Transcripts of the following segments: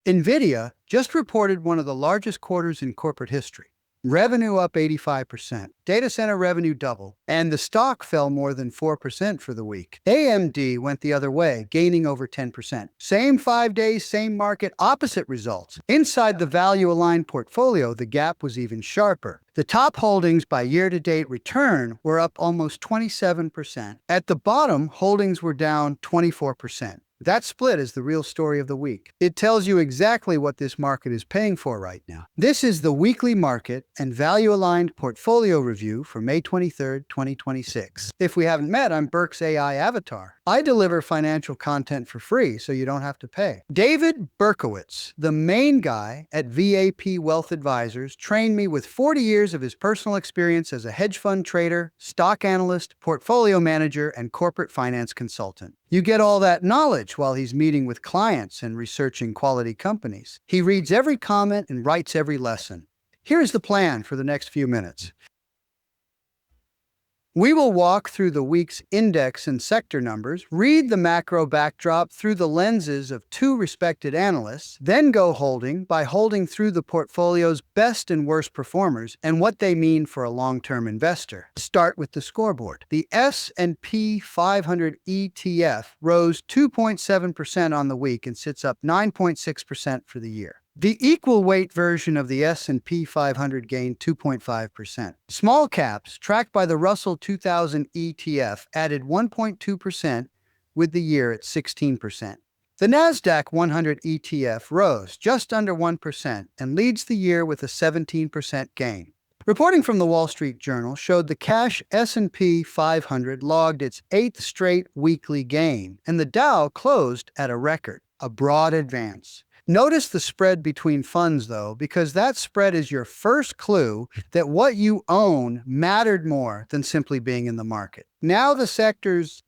Nvidia just reported one of the largest quarters in corporate history. Revenue up 85%, data center revenue doubled, and the stock fell more than 4% for the week. AMD went the other way, gaining over 10%. Same 5 days, same market, opposite results. Inside the value-aligned portfolio, the gap was even sharper. The top holdings by year-to-date return were up almost 27%. At the bottom, holdings were down 24%. That split is the real story of the week. It tells you exactly what this market is paying for right now. This is the weekly market and value-aligned portfolio review for May 23, 2026. If we haven't met, I'm Burke's AI avatar. I deliver financial content for free, so you don't have to pay. David Berkowitz, the main guy at VAP Wealth Advisors, trained me with 40 years of his personal experience as a hedge fund trader, stock analyst, portfolio manager, and corporate finance consultant. You get all that knowledge while he's meeting with clients and researching quality companies. He reads every comment and writes every lesson. Here's the plan for the next few minutes. We will walk through the week's index and sector numbers, read the macro backdrop through the lenses of two respected analysts, then go holding by holding through the portfolio's best and worst performers and what they mean for a long-term investor. Start with the scoreboard. The S&P 500 ETF rose 2.7% on the week and sits up 9.6% for the year. The equal weight version of the S&P 500 gained 2.5%. Small caps, tracked by the Russell 2000 ETF, added 1.2% with the year at 16%. The NASDAQ 100 ETF rose just under 1% and leads the year with a 17% gain. Reporting from the Wall Street Journal showed the cash S&P 500 logged its 8th straight weekly gain, and the Dow closed at a record, a broad advance. Notice the spread between funds, though, because that spread is your first clue that what you own mattered more than simply being in the market. Now the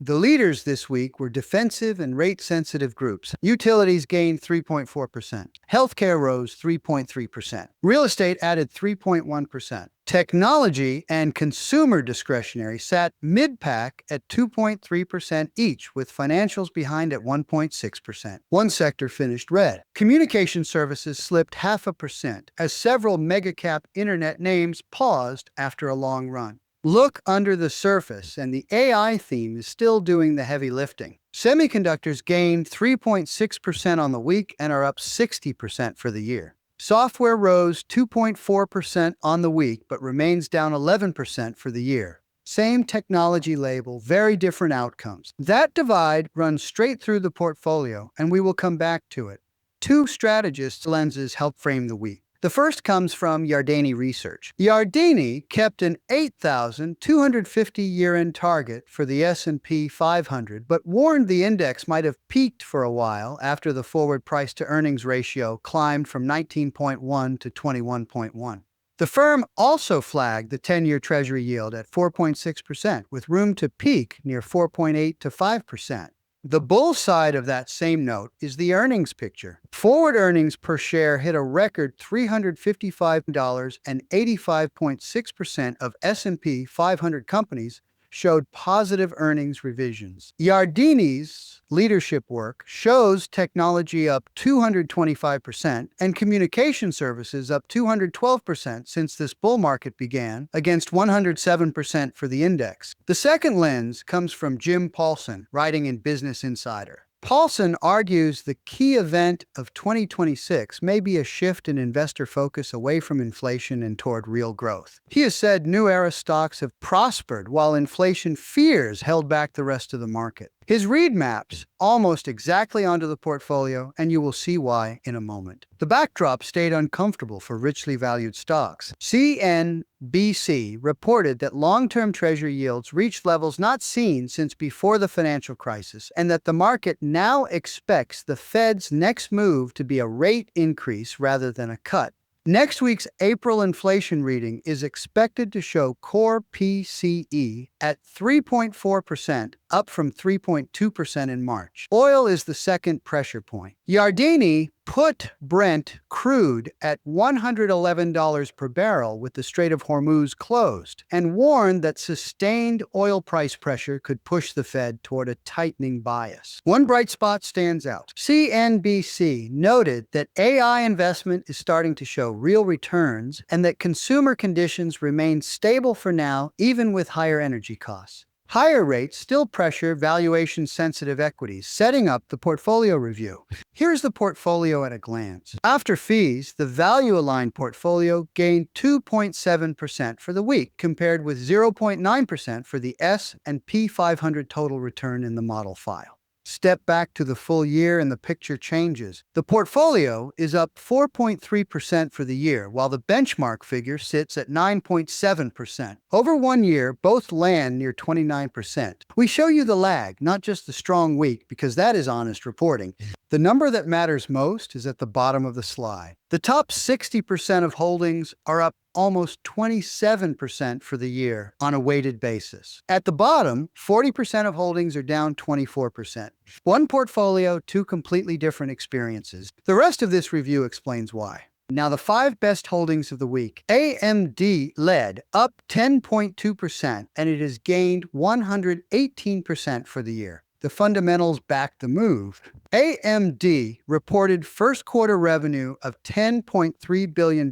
leaders this week were defensive and rate-sensitive groups. Utilities gained 3.4%. Healthcare rose 3.3%. Real estate added 3.1%. Technology and consumer discretionary sat mid-pack at 2.3% each, with financials behind at 1.6%. One sector finished red. Communication services slipped 0.5% as several mega-cap internet names paused after a long run. Look under the surface, and the AI theme is still doing the heavy lifting. Semiconductors gained 3.6% on the week and are up 60% for the year. Software rose 2.4% on the week, but remains down 11% for the year. Same technology label, very different outcomes. That divide runs straight through the portfolio, and we will come back to it. Two strategist lenses help frame the week. The first comes from Yardeni Research. Yardeni kept an 8,250 year-end target for the S&P 500, but warned the index might have peaked for a while after the forward price-to-earnings ratio climbed from 19.1 to 21.1. The firm also flagged the 10-year Treasury yield at 4.6%, with room to peak near 4.8 to 5%. The bull side of that same note is the earnings picture. Forward earnings per share hit a record $355, and 85.6% of S&P 500 companies showed positive earnings revisions. Yardeni's leadership work shows technology up 225% and communication services up 212% since this bull market began, against 107% for the index. The second lens comes from Jim Paulson, writing in Business Insider. Paulson argues the key event of 2026 may be a shift in investor focus away from inflation and toward real growth. He has said new era stocks have prospered while inflation fears held back the rest of the market. His read maps almost exactly onto the portfolio, and you will see why in a moment. The backdrop stayed uncomfortable for richly valued stocks. CNBC reported that long-term Treasury yields reached levels not seen since before the financial crisis, and that the market now expects the Fed's next move to be a rate increase rather than a cut. Next week's April inflation reading is expected to show core PCE at 3.4%, up from 3.2% in March. Oil is the second pressure point. Yardeni put Brent crude at $111 per barrel with the Strait of Hormuz closed and warned that sustained oil price pressure could push the Fed toward a tightening bias. One bright spot stands out. CNBC noted that AI investment is starting to show real returns and that consumer conditions remain stable for now, even with higher energy costs. Higher rates still pressure valuation-sensitive equities, setting up the portfolio review. Here's the portfolio at a glance. After fees, the value-aligned portfolio gained 2.7% for the week, compared with 0.9% for the S&P 500 total return in the model file. Step back to the full year and the picture changes. The portfolio is up 4.3% for the year, while the benchmark figure sits at 9.7%. Over 1 year, both land near 29%. We show you the lag, not just the strong week, because that is honest reporting. The number that matters most is at the bottom of the slide. The top 60% of holdings are up almost 27% for the year on a weighted basis. At the bottom, 40% of holdings are down 24%. One portfolio, two completely different experiences. The rest of this review explains why. Now, the 5 best holdings of the week. AMD led, up 10.2%, and it has gained 118% for the year. The fundamentals back the move. AMD reported first quarter revenue of $10.3 billion,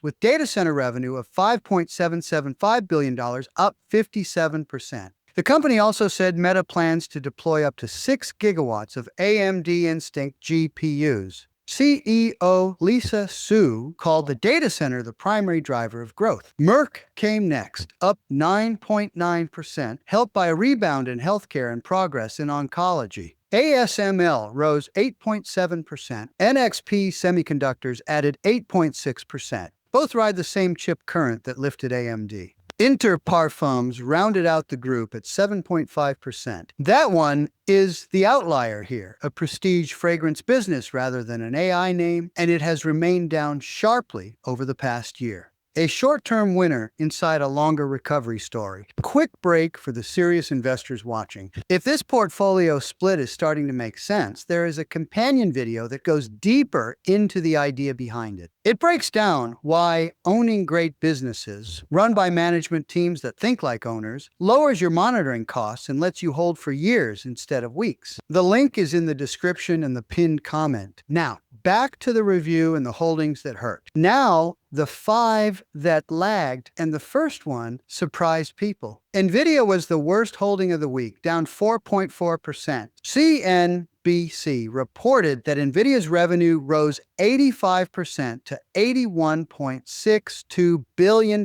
with data center revenue of $5.775 billion, up 57%. The company also said Meta plans to deploy up to 6 gigawatts of AMD Instinct GPUs. CEO Lisa Su called the data center the primary driver of growth. Merck came next, up 9.9%, helped by a rebound in healthcare and progress in oncology. ASML rose 8.7%. NXP Semiconductors added 8.6%. Both ride the same chip current that lifted AMD. Inter Parfums rounded out the group at 7.5%. That one is the outlier here, a prestige fragrance business rather than an AI name, and it has remained down sharply over the past year. A short-term winner inside a longer recovery story. Quick break for the serious investors watching. If this portfolio split is starting to make sense, there is a companion video that goes deeper into the idea behind it. It breaks down why owning great businesses, run by management teams that think like owners, lowers your monitoring costs and lets you hold for years instead of weeks. The link is in the description and the pinned comment. Now, back to the review and the holdings that hurt. Now, the 5 that lagged, and the first one surprised people. Nvidia was the worst holding of the week, down 4.4%. CNBC reported that Nvidia's revenue rose 85% to $81.62 billion.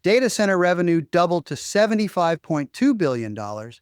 Data center revenue doubled to $75.2 billion,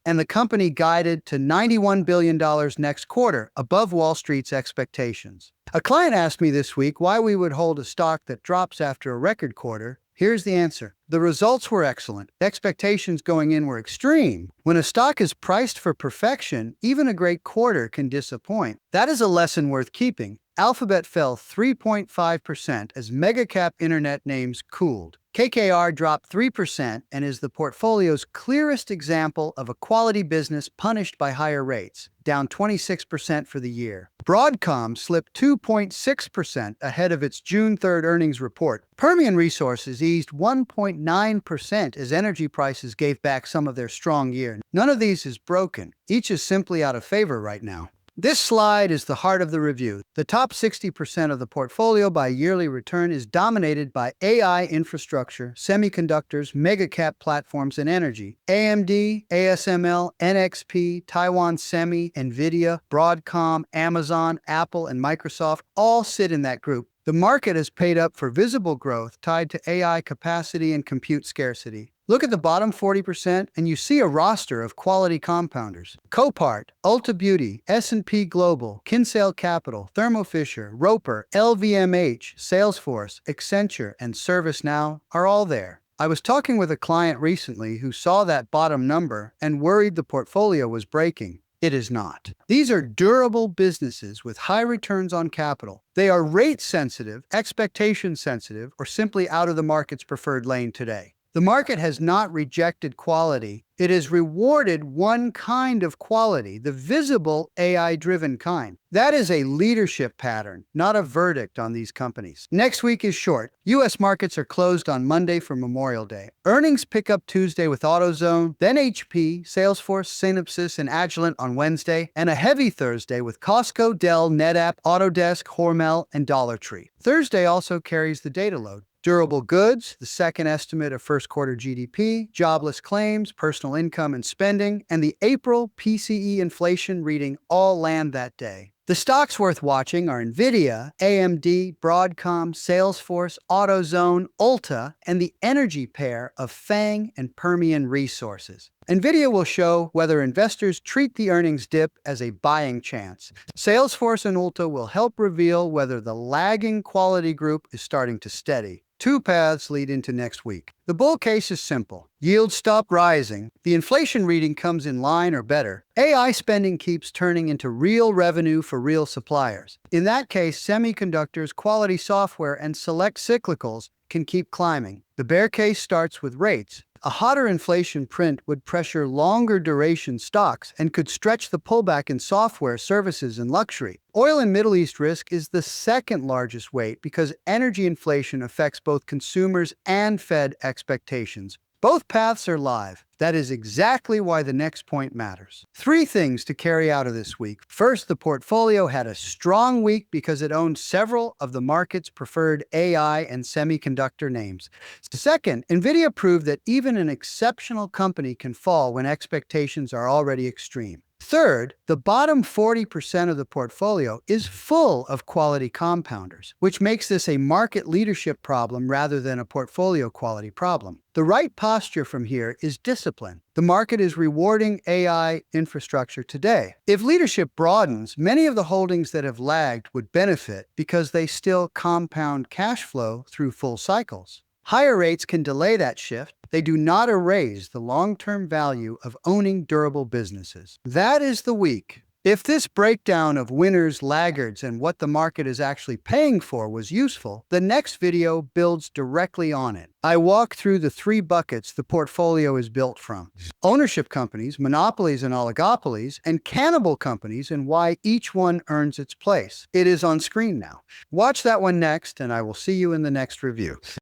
and the company guided to $91 billion next quarter, above Wall Street's expectations. A client asked me this week why we would hold a stock that drops after a record quarter. Here's the answer. The results were excellent. Expectations going in were extreme. When a stock is priced for perfection, even a great quarter can disappoint. That is a lesson worth keeping. Alphabet fell 3.5% as mega-cap internet names cooled. KKR dropped 3% and is the portfolio's clearest example of a quality business punished by higher rates, down 26% for the year. Broadcom slipped 2.6% ahead of its June 3rd earnings report. Permian Resources eased 1.9% as energy prices gave back some of their strong year. None of these is broken. Each is simply out of favor right now. This slide is the heart of the review. The top 60% of the portfolio by yearly return is dominated by AI infrastructure, semiconductors, mega-cap platforms, and energy. AMD, ASML, NXP, Taiwan Semi, Nvidia, Broadcom, Amazon, Apple, and Microsoft all sit in that group. The market has paid up for visible growth tied to AI capacity and compute scarcity. Look at the bottom 40% and you see a roster of quality compounders. Copart, Ulta Beauty, S&P Global, Kinsale Capital, Thermo Fisher, Roper, LVMH, Salesforce, Accenture, and ServiceNow are all there. I was talking with a client recently who saw that bottom number and worried the portfolio was breaking. It is not. These are durable businesses with high returns on capital. They are rate sensitive, expectation sensitive, or simply out of the market's preferred lane today. The market has not rejected quality, It has rewarded one kind of quality, the visible AI-driven kind. That is a leadership pattern, not a verdict on these companies. Next week is short. U.S. markets are closed on Monday for Memorial Day. Earnings pick up Tuesday with AutoZone, then HP, Salesforce, Synopsys, and Agilent on Wednesday, and a heavy Thursday with Costco, Dell, NetApp, Autodesk, Hormel, and Dollar Tree. Thursday also carries the data load. Durable goods, the second estimate of first quarter GDP, jobless claims, personal income and spending, and the April PCE inflation reading all land that day. The stocks worth watching are Nvidia, AMD, Broadcom, Salesforce, AutoZone, Ulta, and the energy pair of FANG and Permian Resources. Nvidia will show whether investors treat the earnings dip as a buying chance. Salesforce and Ulta will help reveal whether the lagging quality group is starting to steady. Two paths lead into next week. The bull case is simple. Yields stop rising. The inflation reading comes in line or better. AI spending keeps turning into real revenue for real suppliers. In that case, semiconductors, quality software, and select cyclicals can keep climbing. The bear case starts with rates. A hotter inflation print would pressure longer duration stocks and could stretch the pullback in software, services, and luxury. Oil and Middle East risk is the second largest weight because energy inflation affects both consumers and Fed expectations. Both paths are live. That is exactly why the next point matters. Three things to carry out of this week. First, the portfolio had a strong week because it owned several of the market's preferred AI and semiconductor names. Second, Nvidia proved that even an exceptional company can fall when expectations are already extreme. Third, the bottom 40% of the portfolio is full of quality compounders, which makes this a market leadership problem rather than a portfolio quality problem. The right posture from here is discipline. The market is rewarding AI infrastructure today. If leadership broadens, many of the holdings that have lagged would benefit because they still compound cash flow through full cycles. Higher rates can delay that shift. They do not erase the long-term value of owning durable businesses. That is the week. If this breakdown of winners, laggards, and what the market is actually paying for was useful, the next video builds directly on it. I walk through the three buckets the portfolio is built from: ownership companies, monopolies and oligopolies, and cannibal companies, and why each one earns its place. It is on screen now. Watch that one next, and I will see you in the next review.